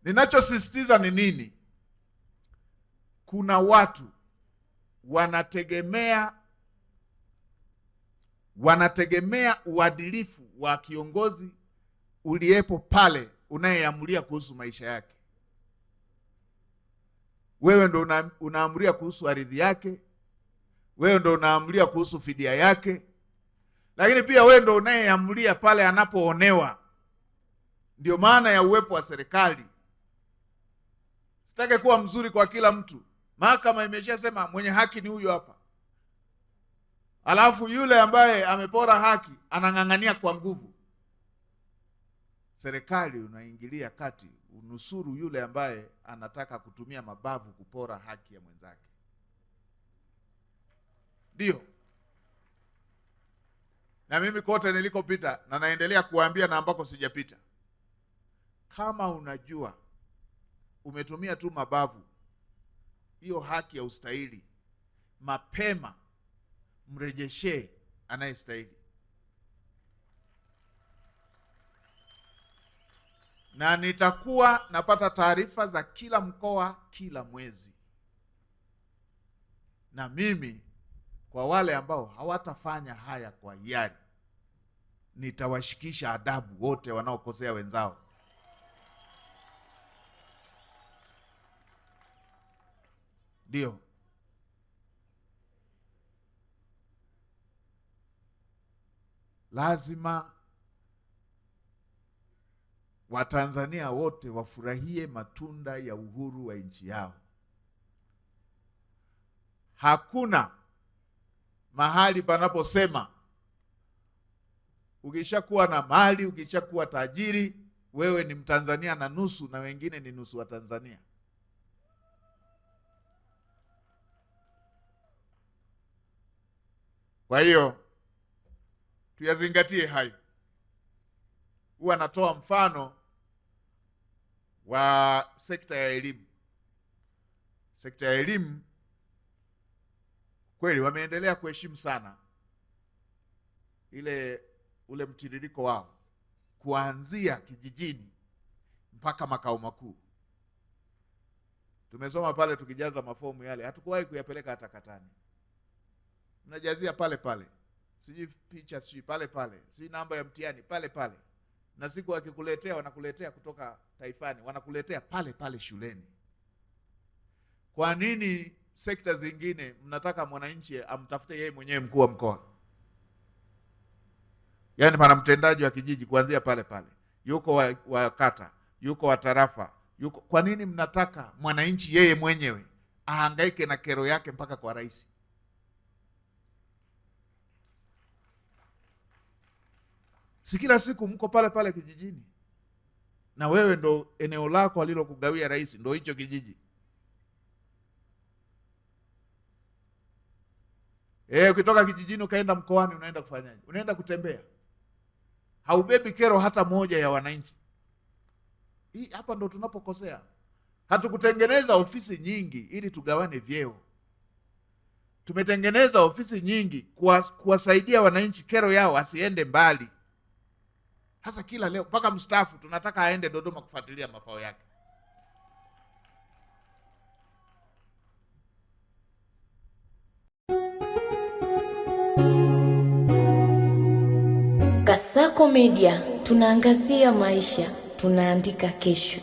Ninachosisitiza ni nini? Kuna watu wanategemea uadilifu wa kiongozi uliyepo pale unayeamulia kuhusu maisha yake. Wewe ndo unaamulia kuhusu ardhi yake, wewe ndo unaamulia kuhusu fidia yake, lakini pia wewe ndo unayeamulia pale anapoonewa. Ndio maana ya uwepo wa serikali. Sitaki kuwa mzuri kwa kila mtu. Mahakama imeshasema mwenye haki ni huyo hapa, alafu yule ambaye amepora haki anang'ang'ania kwa nguvu. Serikali unaingilia kati unusuru yule ambaye anataka kutumia mabavu kupora haki ya mwenzake. Ndio. Na mimi kote nilikopita na naendelea kuambia na ambako sijapita, kama unajua umetumia tu mabavu hiyo haki ya ustahili, mapema mrejeshe anayestahili. Na nitakuwa napata taarifa za kila mkoa kila mwezi. Na mimi kwa wale ambao hawatafanya haya kwa hiari, nitawashikisha adabu wote wanaokosea wenzao. Ndio. Lazima Watanzania wote wafurahie matunda ya uhuru wa nchi yao. Hakuna mahali panaposema ukishakuwa na mali, ukishakuwa tajiri, wewe ni Mtanzania na nusu na wengine ni nusu wa Tanzania. Kwa hiyo tuyazingatie hayo. Huwa natoa mfano wa sekta ya elimu. Sekta ya elimu kweli wameendelea kuheshimu sana ule mtiririko wao kuanzia kijijini mpaka makao makuu. Tumesoma pale tukijaza mafomu yale, hatukuwahi kuyapeleka hata katani. Mnajazia pale pale, sijui picha sijui pale pale, sijui namba ya mtihani pale pale, na siku wakikuletea wanakuletea kutoka taifani, wanakuletea pale pale shuleni. Kwa nini sekta zingine mnataka mwananchi amtafute yeye mwenyewe mkuu wa mkoa? Yaani pana mtendaji wa kijiji kuanzia pale pale, yuko wa kata, yuko wa tarafa, yuko. Kwa nini mnataka mwananchi yeye mwenyewe ahangaike na kero yake mpaka kwa rais? Si kila siku mko pale pale kijijini, na wewe ndo eneo lako alilokugawia rais ndo hicho kijiji. Ukitoka kijijini ukaenda mkoani unaenda kufanyaje? Unaenda kutembea. Haubebi kero hata moja ya wananchi. Hapa ndo tunapokosea. Hatukutengeneza ofisi nyingi ili tugawane vyeo. Tumetengeneza ofisi nyingi kuwasaidia wananchi kero yao asiende mbali. Hasa kila leo mpaka mstaafu tunataka aende Dodoma kufuatilia mafao yake. Kasako Media, tunaangazia maisha, tunaandika kesho.